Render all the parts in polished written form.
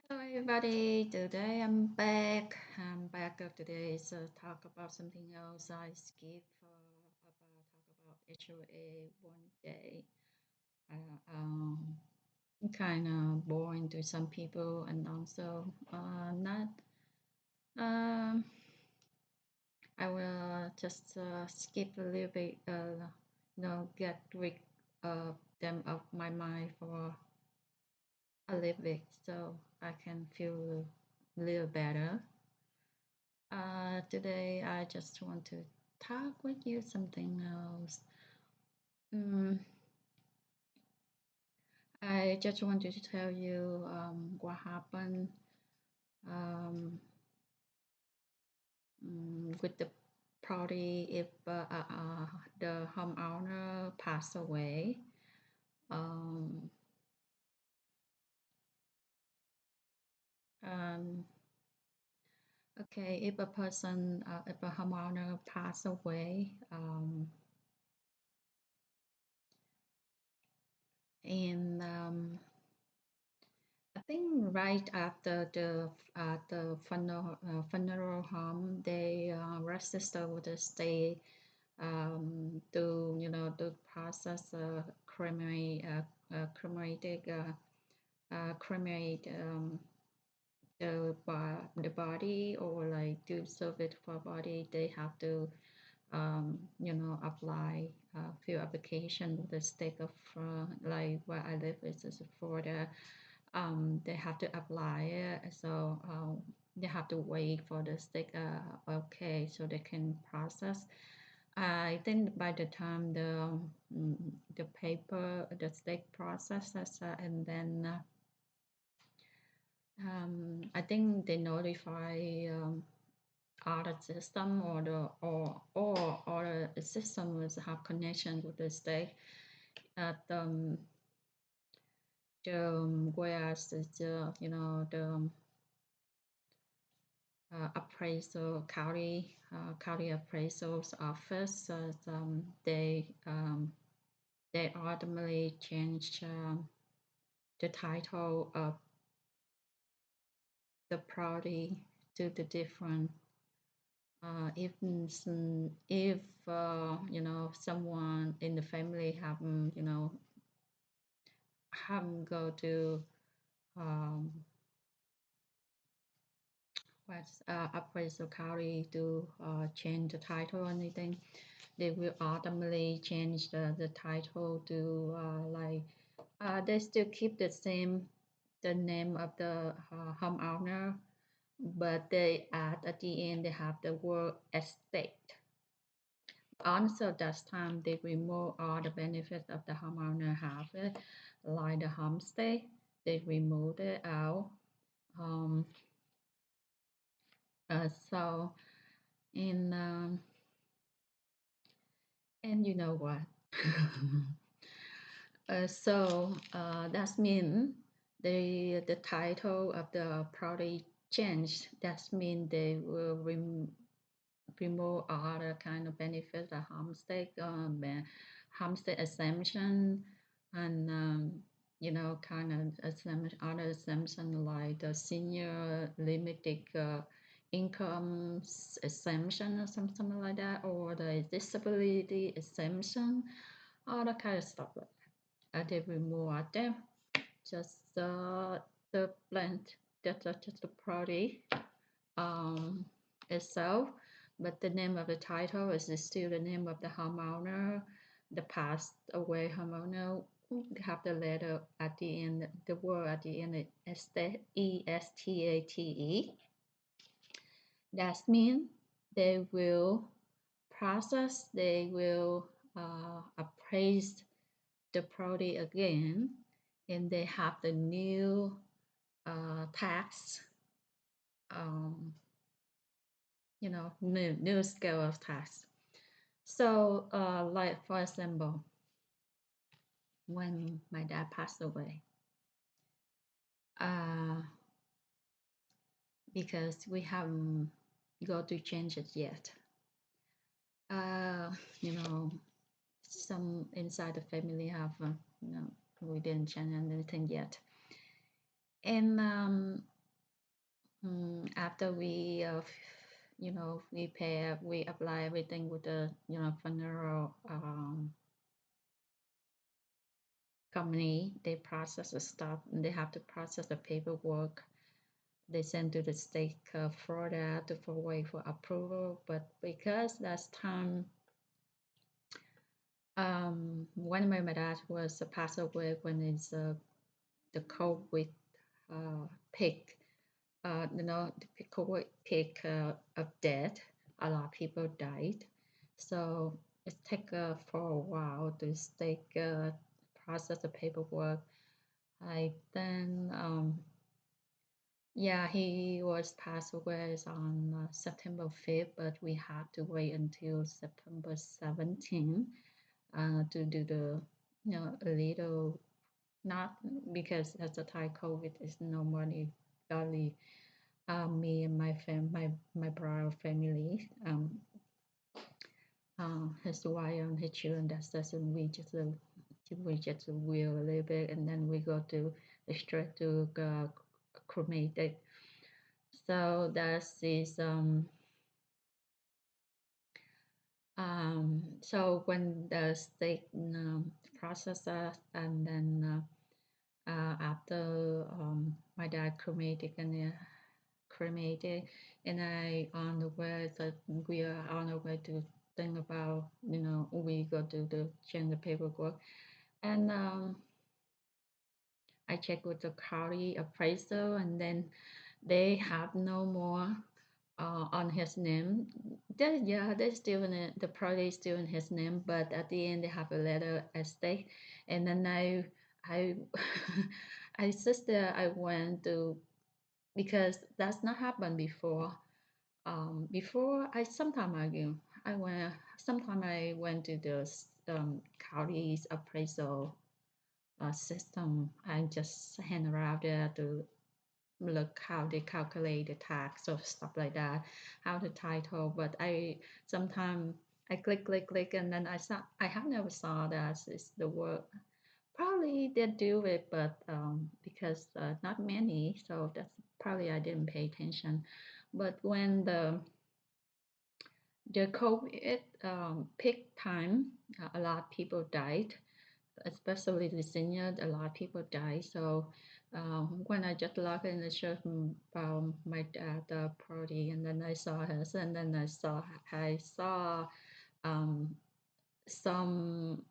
Hello everybody, today I'm back. Today, so talk about something else. I skip about talk about HOA one day. Kind of boring to some people, and also not. Um, I will just skip a little bit. Get rid of them of my mind for a little bit, so I can feel a little better. Today I just want to talk with you something else. Mm, I just wanted to tell you what happened um, with the property if the homeowner passed away. Um, um, okay, if a homeowner pass away, and I think right after the funeral home, they register with the state to to process cremate the body, or like do service for body. They have to apply few application with the state of like where I live is Florida. They have to apply it, so they have to wait for the state okay, so they can process. I think by the time the paper the state processes, and then I think they notify other system, or the system will have connection with the state at the whereas the the appraisal county appraisal's office, they ultimately change the title of the property to the different if someone in the family haven't haven't go to um, what's appraisal county to change the title or anything, they will automatically change the title to they still keep the name of the homeowner, but they add at the end they have the word estate. Also, that time they remove all the benefits of the homeowner have it, like the homestay, they remove it out. Um, so in and you know what? That means the title of the property changed. That means they will remove all the kind of benefits, the homestead exemption, and kind of exemption, other exemption like the senior limited income exemption, or something like that, or the disability exemption, all that kind of stuff. They remove them. Just the plant, just the property um, itself, but the name of the title is still the name of the homeowner, the passed away homeowner. Have the letter at the end, the word at the end, estate. That means they will they will appraise the property again, and they have the new tax, um, new scale of tax. So, like for example, when my dad passed away, uh, because we haven't got to change it yet, uh, you know, some inside the family have, we didn't change anything yet, and After we, we apply everything with the, funeral company. They process the stuff. And they have to process the paperwork. They send to the state for that to for wait for approval. But because last time, when my dad was passed away when it's the COVID peak, the COVID peak of death, a lot of people died. So it took for a while to take process the paperwork. I then yeah, he was passed away on September 5th, but we had to wait until September 17th to do the, a little, not because at the time COVID is normally only me and my brother family, his wife and his children. That's and we just will a little bit, and then we go to straight to cremated. So that is so when the state processes and then after my dad cremated and I on the way that we are on the way to think about we go to the change the paperwork and I check with the county appraisal and then they have no more on his name. Yeah, they still in it, the project is still in his name, but at the end they have a letter at stake. And then I, I sister, I went to because that's not happened before. Before I sometime I went to the county's appraisal system. I just hang around there to look how they calculate the tax or stuff like that, how the title. But I sometimes I click, and then I have never saw that is the word. Probably they do it, but because not many, so that's probably I didn't pay attention. But when the COVID peak time, a lot of people died, especially the senior, a lot of people die. So when I just logged in the church from my dad party, and then I saw hers, and then I saw um, some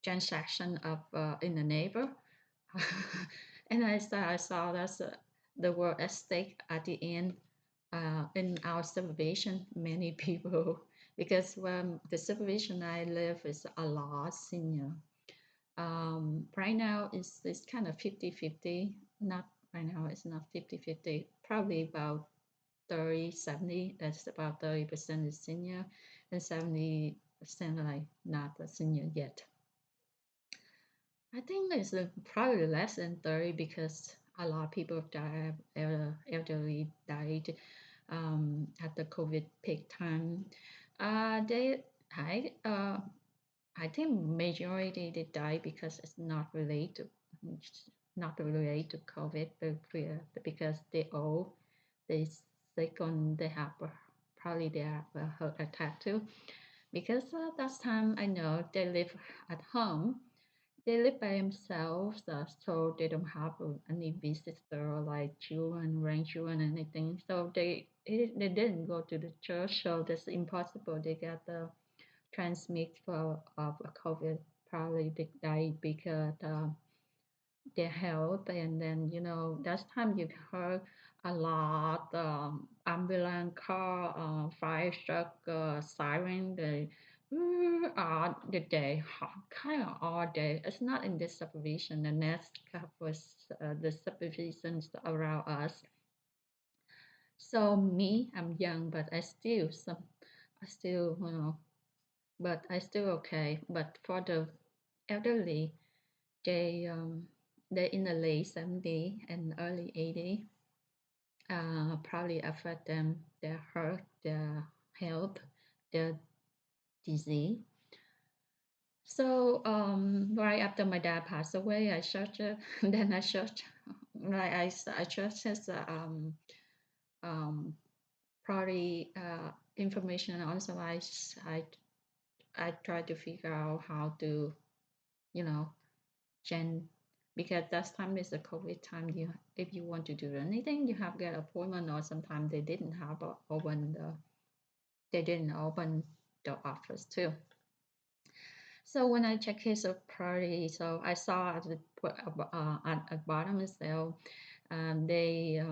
transaction of in the neighbor, and I saw that's the word at stake at the end. In our subdivision, many people because when the subdivision I live is a lot senior. Right now it's kind of 50-50. Not right now, it's not 50-50. Probably about 30-70. That's about 30% is senior and 70% like not a senior yet. I think it's probably less than 30 because a lot of people died, elderly died at the COVID peak time. They I I think majority they die because it's not related to COVID, but because they old, they sick on they have probably they have a heart attack too. Because last time I know they live at home, they live by themselves, so they don't have any visitor like children, grandchildren, anything. So they didn't go to the church, so that's impossible. They got the transmit for of COVID. Probably they died because their health, and then that time you heard a lot ambulance car, fire truck, siren. They all the day, kind of all day. It's not in this subdivision. The next was the subdivisions around us. So me, I'm young, but I still, but I still okay. But for the elderly, they they're in the late 70 and early 80, probably affect them, their heart, their health, their disease. So right after my dad passed away, I searched it. Then I searched, like I searched his um, property information. Also, I try to figure out how to, you know, gen because that time is the COVID time. You if you want to do anything, you have to get appointment, or sometimes they didn't have they didn't open the office too. So when I check his property, so I saw at the at bottom is there, they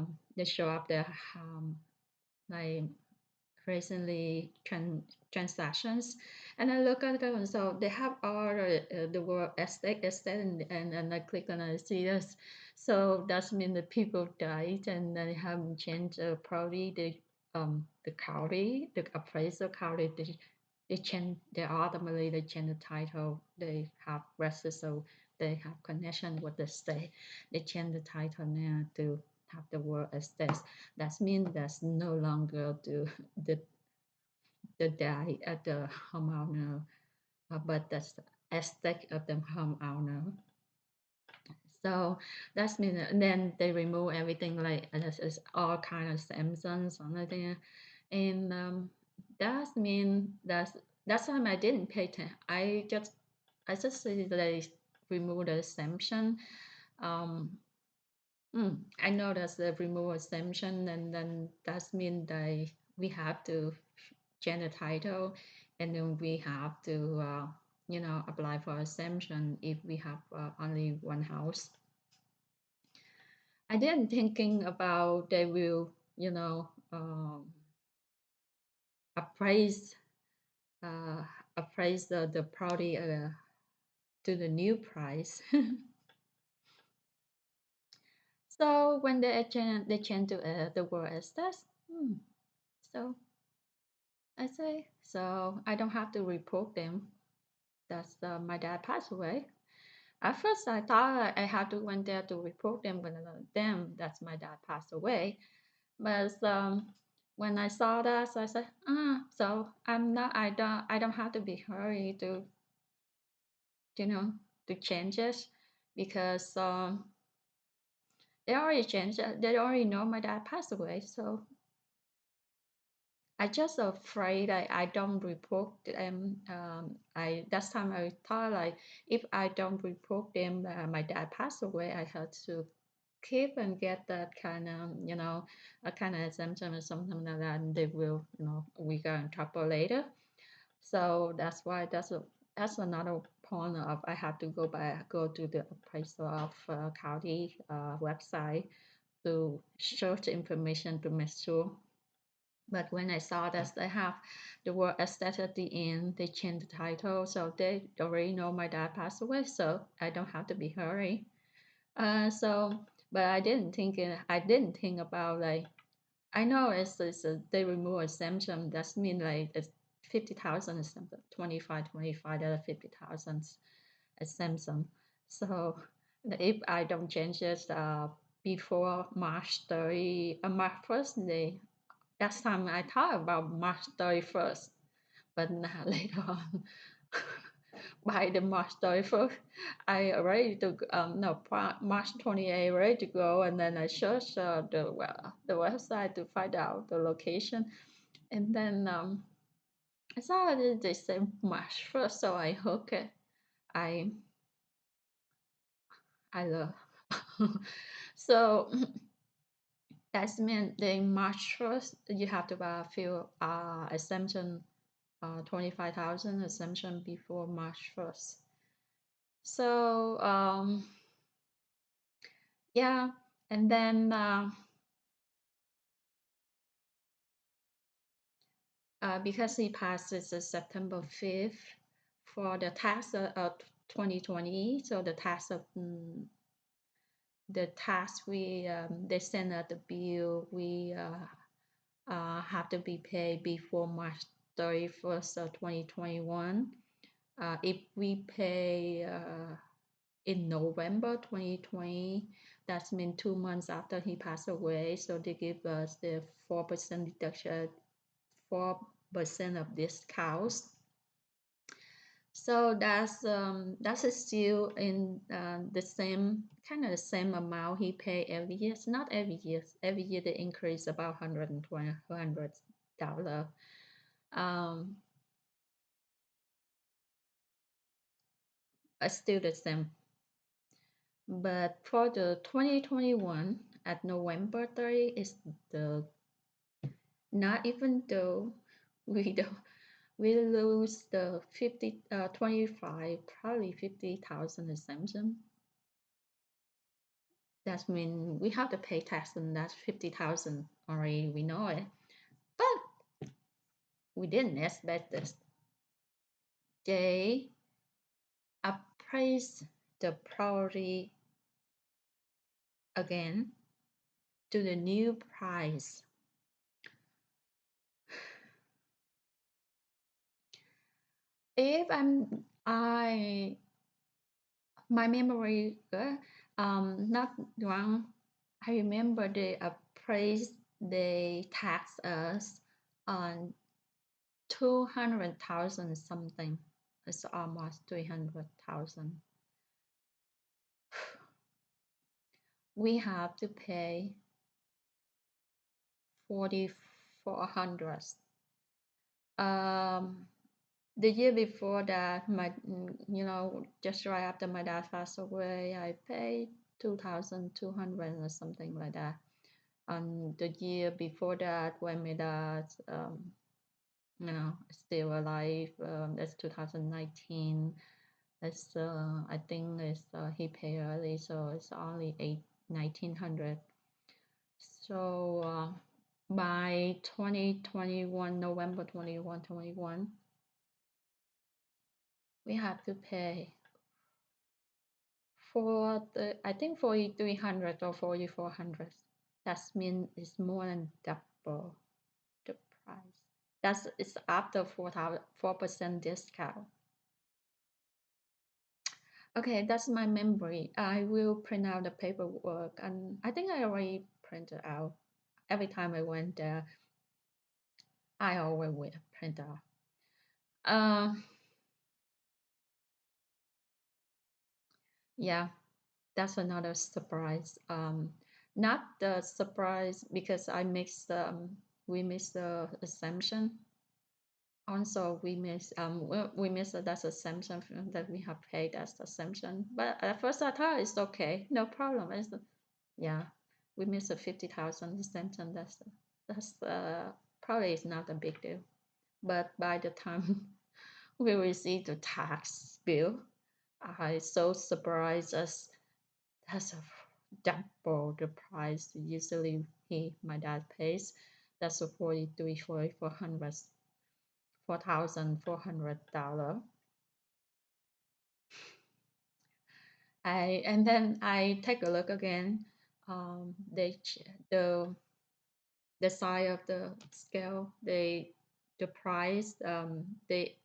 show up the like recently transactions, and I look at them. So they have all the word estate, and I click on it, see this. So that means the people died, and they have changed probably the county, the appraisal county. They change. They ultimately they change the title. They have registered, so they have connection with the state. They change the title now to have the word estate. That means that's no longer the the die at the homeowner, but that's the estate of the homeowner. So that's mean then they remove everything like it's all kind of Samsung on there, and that mean that's time I didn't pay attention. I just see they remove the exemption. Um, I know that's the remove exemption, and then that means that we have to change the title, and then we have to, apply for exemption if we have only one house. I didn't thinking about they will, appraise, uh, appraise the property to the new price. So when they change to the word estate, so I say, so I don't have to report them. That's my dad passed away. At first, I thought I had to went there to report them, but them that's my dad passed away. But when I saw that, so I said, so I'm not. I don't have to be hurried to, you know, to change it because they already changed it. They already know my dad passed away, so I just afraid I don't report them. I That time I thought like if I don't report them, my dad passed away. I had to keep and get that kind of a kind of exemption or something like that, and they will we got in trouble later. So that's why that's another point of I have to go to the appraisal of county website to search information to make sure. But when I saw that they have the word estate at the end, they changed the title, so they already know my dad passed away, so I don't have to be hurry. But I didn't think about like I know they remove exemption. That means like it's 50,000 exemption, 25, there are 50,000 exemption. So if I don't change it before March 30, March 1st, last time I thought about March 31st, but now later on, by the March 31st, I ready to no March 28th ready to go, and then I search the website to find out the location, and then I saw that they say March 1st, so I okay, I I love. So that's mean the March 1st you have to fill exemption 25,000 exemption before March 1st. So yeah, and then because he passes September 5th for the tax of 2020, so the tax we they send us the bill we have to be paid before March 31st of 2021. If we pay in November 2020, that's mean 2 months after he passed away. So they give us the 4% deduction, 4% of discounts. So that's still in the same kind of the same amount he pay every year. It's not every year. Every year they increase about 120 $100. Um, still the same. But for the 2021 at November 30 is the not even though we don't we lose the 25 probably 50,000 exemption. That means we have to pay tax on that 50,000 already. We know it, but we didn't expect this. They appraise the property again to the new price. If I my memory not wrong, I remember they appraised they tax us on 200,000 something. It's almost 300,000. We have to pay 4,400. Um, the year before that, just right after my dad passed away, I paid 2,200 or something like that. And the year before that, when my dad, still alive, that's 2019. It's I think it's he paid early, so it's only 1,900. So by 2021, November 21, we have to pay for the I think 4,300 or 4,400. That means it's more than double the price. It's after 4% discount. Okay, that's my memory. I will print out the paperwork, and I think I already printed out. Every time I went there, I always will print out. Uh, yeah, that's another surprise. Not the surprise because we missed the assumption. Also, we missed that assumption that we have paid as assumption. But at first I thought it's okay, no problem. Yeah, we missed a 50,000 assumption. That's probably is not a big deal. But by the time we received the tax bill, I so surprised as that's a double the price usually my dad pays. That's a 43 400 $4,400. And then I take a look again. They the size of the scale, the price, they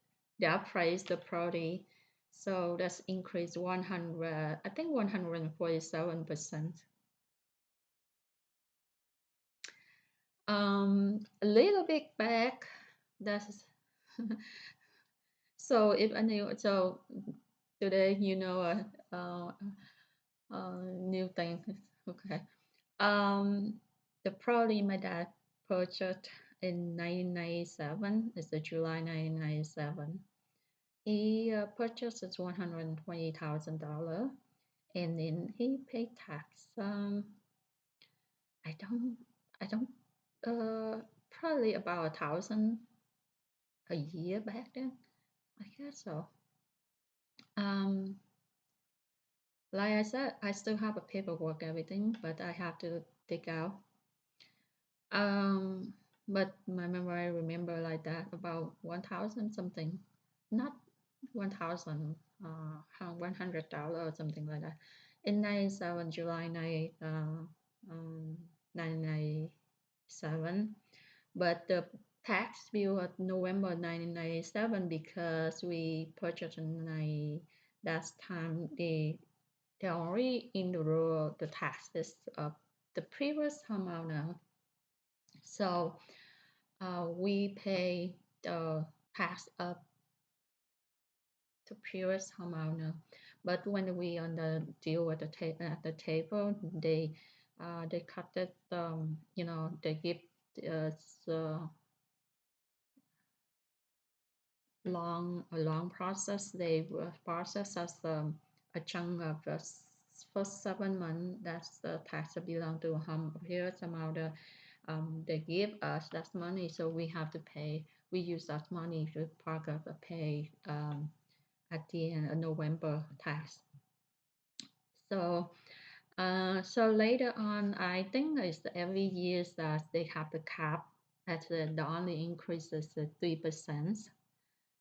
appraise the property, so that's increased 100. I think 147%. A little bit back. That's so if I knew so today uh, new thing. Okay. Um, the property my dad purchased in 1997 is the July 1997. He purchased it $120,000, and then he paid tax. I don't, I don't, probably about 1,000 a year back then. I guess so. Um, like I said, I still have a paperwork, everything, but I have to take out. Um, but my memory remember like that about 1,000 something, not 1,000, $100 or something like that. In 97, July 9, 1997, but the tax bill at November 1997 because we purchased in that time they already enroll the taxes of the previous amount now. So we pay the tax of to purest homeowner. But when we on the deal at at the table, they cut it. They give us a long process. They will process us a chunk of the first 7 months. That's the tax that belong to home. Here's amount they give us that money, so we have to pay. We use that money to part of the pay at the end of November tax. So so later on, I think it's every year that they have the cap. That's the only increase is 3%.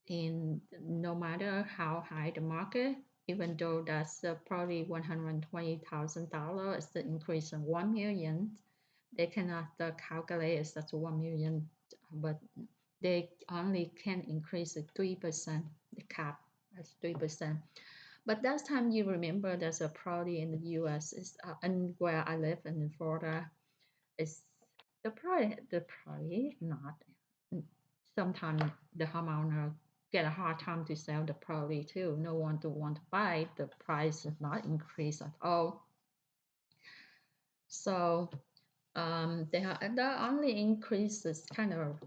In no matter how high the market, even though that's probably $120,000, it's the increase of 1 million. They cannot calculate it as 1 million, but they only can increase it 3%. The cap is 3%. But that time you remember there's a property in the U.S. is and where I live in Florida is the property not sometimes the homeowner get a hard time to sell the property too. No one to want to buy. The price is not increased at all. So the only increase is kind of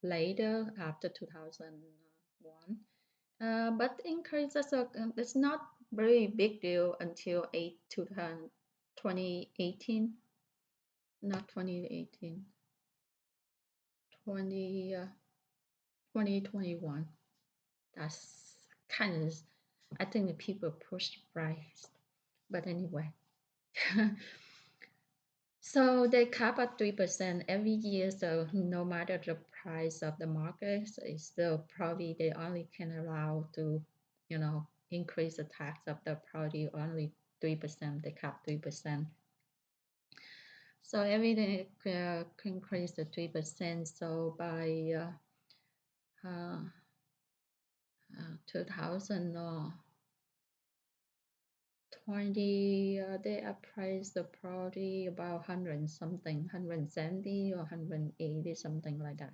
later after 2001. But increases are it's not very big deal until 2018, not 2018, 20, 2021. That's kind of, I think the people push the price. But anyway, so they cap at 3% every year. So no matter the price of the market, so it's still probably they only can allow to, increase the tax of the property only 3%. They cap 3%. So every day increase the 3%. So by 2020, they appraised the property about 100 something, 170 or 180, something like that.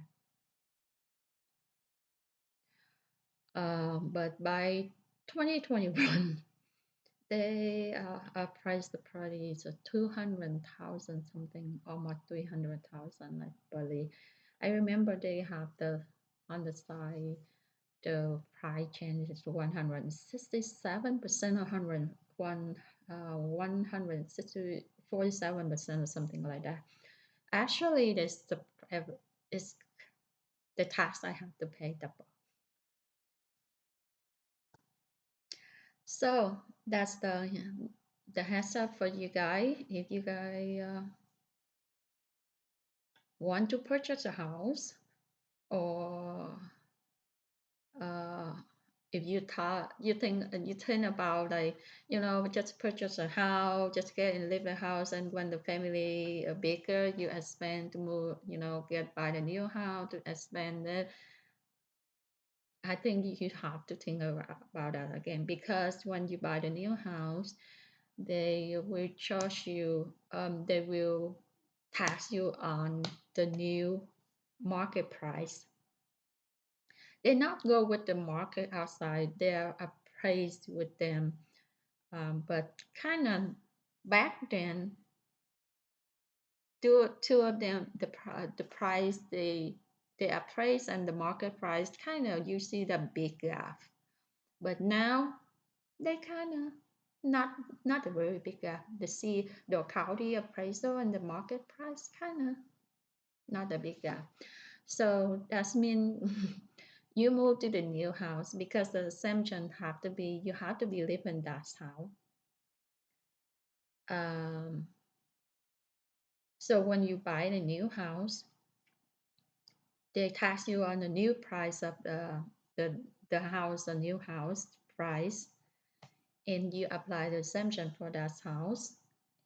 But by 2021, they appraised the property to 200,000 something, almost 300,000, I believe. I remember they have on the side the price change is 167% or 147% or something like that. Actually, this is the tax I have to pay double. So that's the heads up for you guys. If you guys want to purchase a house, or uh, if you think about like just purchase a house, just get and live in a house, and when the family bigger, you expand to move, get buy the new house to expand it. I think you have to think about that again, because when you buy the new house, they will charge you. They will tax you on the new market price. They not go with the market outside. They are appraised with them. But kind of back then, two of them, the price they appraise and the market price, kind of you see the big gap. But now they kind of not a very big gap. They see the county appraisal and the market price, kind of not a big gap. So that means you move to the new house, because the assumption have to be you have to be living in that house. Um, so when you buy the new house, they tax you on the new price of the house, the new house price, and you apply the exemption for that house.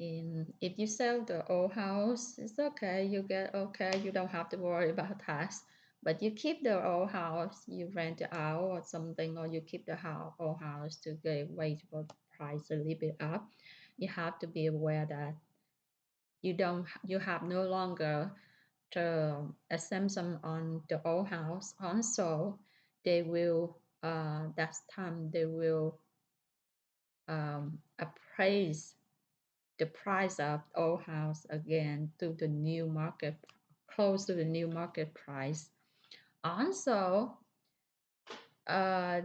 And if you sell the old house, it's okay. You get okay. You don't have to worry about tax. But you keep the old house, you rent it out or something, or you keep the old house to get waiting price a little bit up. You have to be aware that you have no longer the exemption on the old house. Also, they will that time they will appraise the price of old house again to the new market, close to the new market price. Also, uh,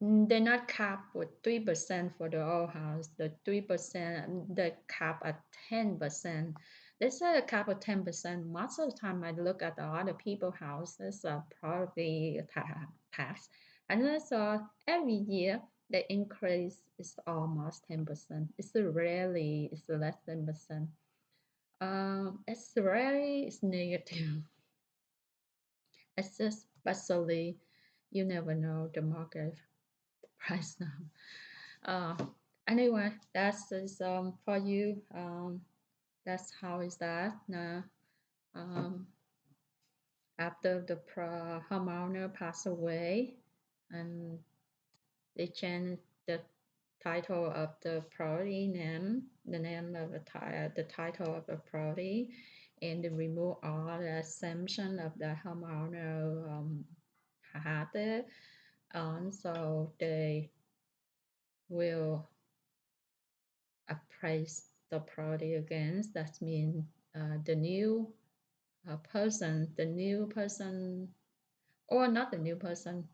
they're not capped with 3% for the old house. The 3%, the cap at 10%. They say a cap of 10%. Most of the time, I look at the other people houses, probably tax, and I saw every year the increase is almost 10%. It's rarely it's less than percent. It's rarely it's negative. It's just especially you never know the market price now. Uh, anyway, that's is for you. That's how is that now. Um, after the homeowner passed away, and they changed the title of the property name, the name of the title of the property, and they remove all the assumption of the homeowner had it. So they will appraise the property again. That means the new person, or not the new person.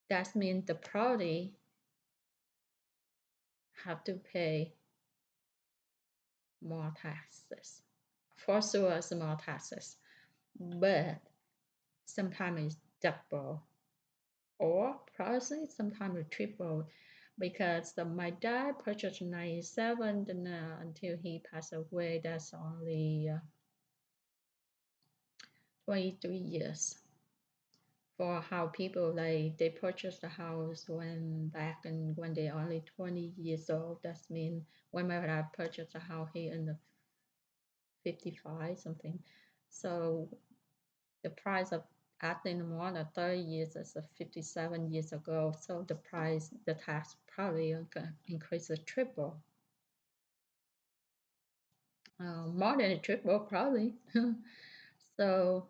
That means the property have to pay more taxes. For sure, more taxes, but sometimes it's double, or probably sometimes it's triple, because my dad purchased in 97, and until he passed away, that's only 23 years. For how people like they purchased the house when back and when they only 20 years old. That means when my dad purchased the house, he in the 55 something. So the price of adding more than 30 years is 57 years ago. So the price, the tax probably increase a triple. More than a triple probably. So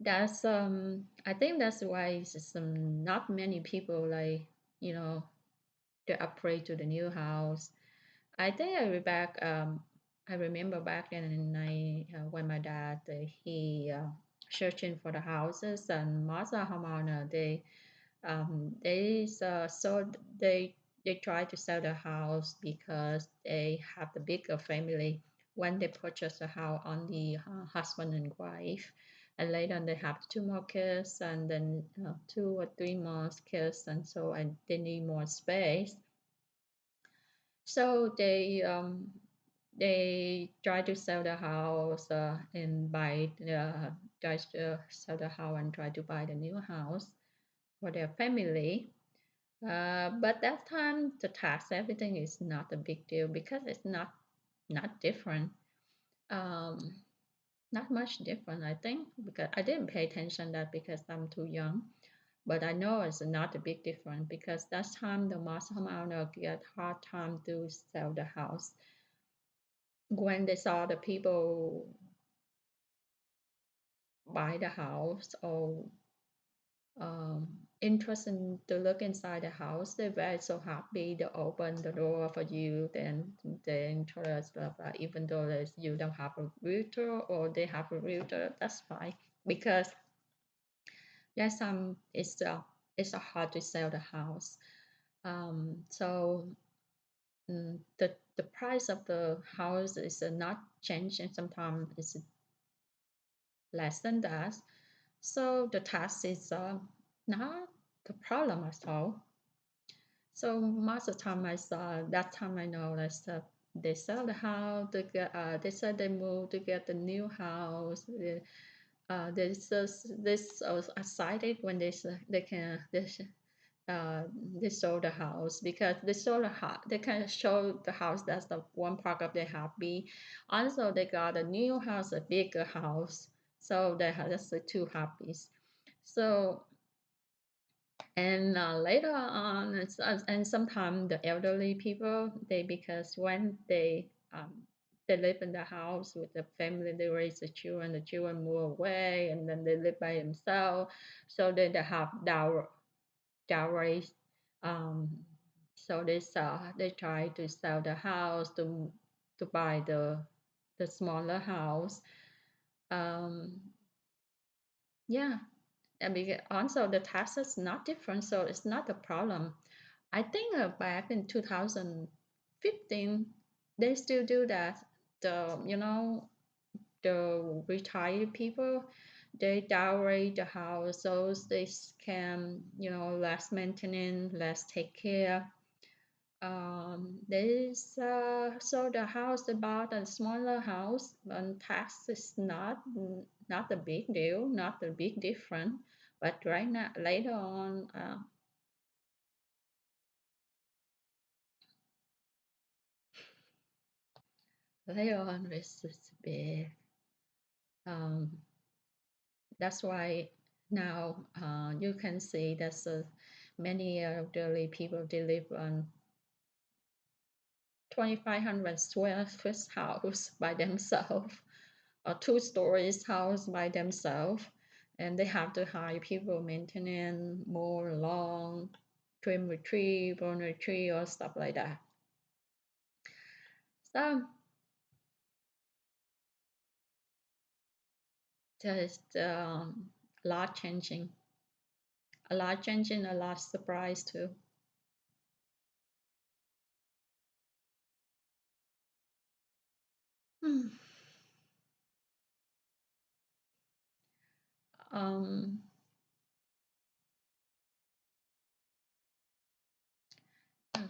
that's I think that's why not many people like you know they upgrade to the new house. I think I remember back in when my dad he searching for the houses, and most of homeowner they try to sell the house because they have the bigger family. When they purchase a house on the husband and wife, and later they have two more kids, and then 2 or 3 more kids, and so and they need more space. So they try to sell the house and buy try to sell the house and try to buy the new house for their family. But that time the tax everything is not a big deal because it's not different. Um, Not much different, I think, because I didn't pay attention that because I'm too young. But I know it's not a big difference because that time the most homeowner get hard time to sell the house when they saw the people buy the house or um, interested to look inside the house. They're very so happy to open the door for you. Then they interest, blah, blah, even though you don't have a realtor or they have a realtor, that's fine because there's it's hard to sell the house. So the price of the house is not changing. Sometimes it's less than that. So the tax is not the problem at all. So most of the time I saw that time I know that they sell the house. They said they moved to get the new house. This was excited when they sold the house because they sold the house. They kind of show the house. That's the one part of their happy. Also, they got a new house, a bigger house. So that's the two happies. So and later on, and sometimes the elderly people they because when they live in the house with the family, they raise the children move away, and then they live by themselves. So they have dowry. Um, so they try to sell the house to buy the smaller house. Um, yeah, and also the tax is not different, so it's not a problem. I think back in 2015, they still do that. The retired people, they dowry the house so they can, less maintenance, less take care. This so the house they bought a smaller house, and tax is not a big deal, not a big difference. But right now, later on, it's big. Um, that's why now you can see that many elderly people they live on 2,500 square foot house by themselves, a 2 stories house by themselves, and they have to hire people maintenance, mow lawn, trim the tree, burn the tree, or stuff like that. So there's a lot changing, a lot surprise too. Hmm. Um,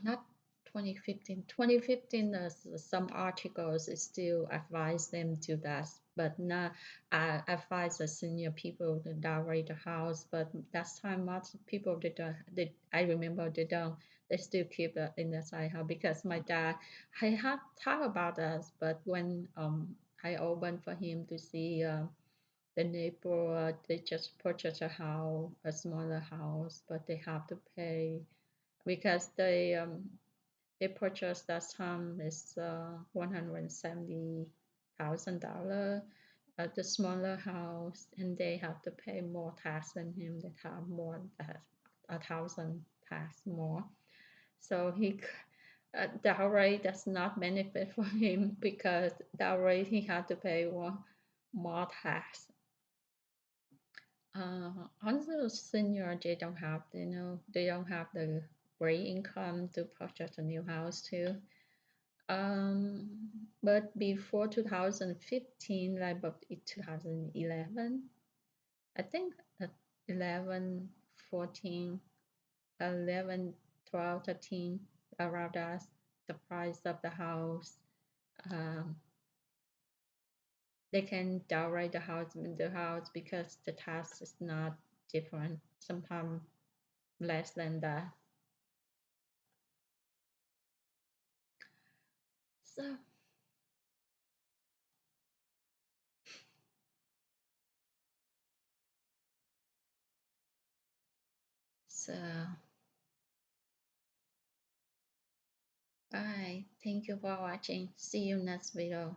Not 2015. 2015, some articles still advise them to that, but not advise the senior people to downgrade the house. But that time, most people did. I remember they don't. They still keep it in the side house because my dad, I had talked about that, but when I opened for him to see the neighbor, they just purchased a house, a smaller house, but they have to pay because they purchased that time is $170,000 at the smaller house, and they have to pay more tax than him. That have more than 1,000 tax more. So that rate does not benefit for him because that rate he had to pay more tax. Also, senior they don't have the great income to purchase a new house too. But before 2015, like about 2011, I think 11, 14, 11, 12, 13, around that, the price of the house, um, they can downgrade the house because the tax is not different, sometimes less than that. So, so, bye. Thank you for watching. See you next video.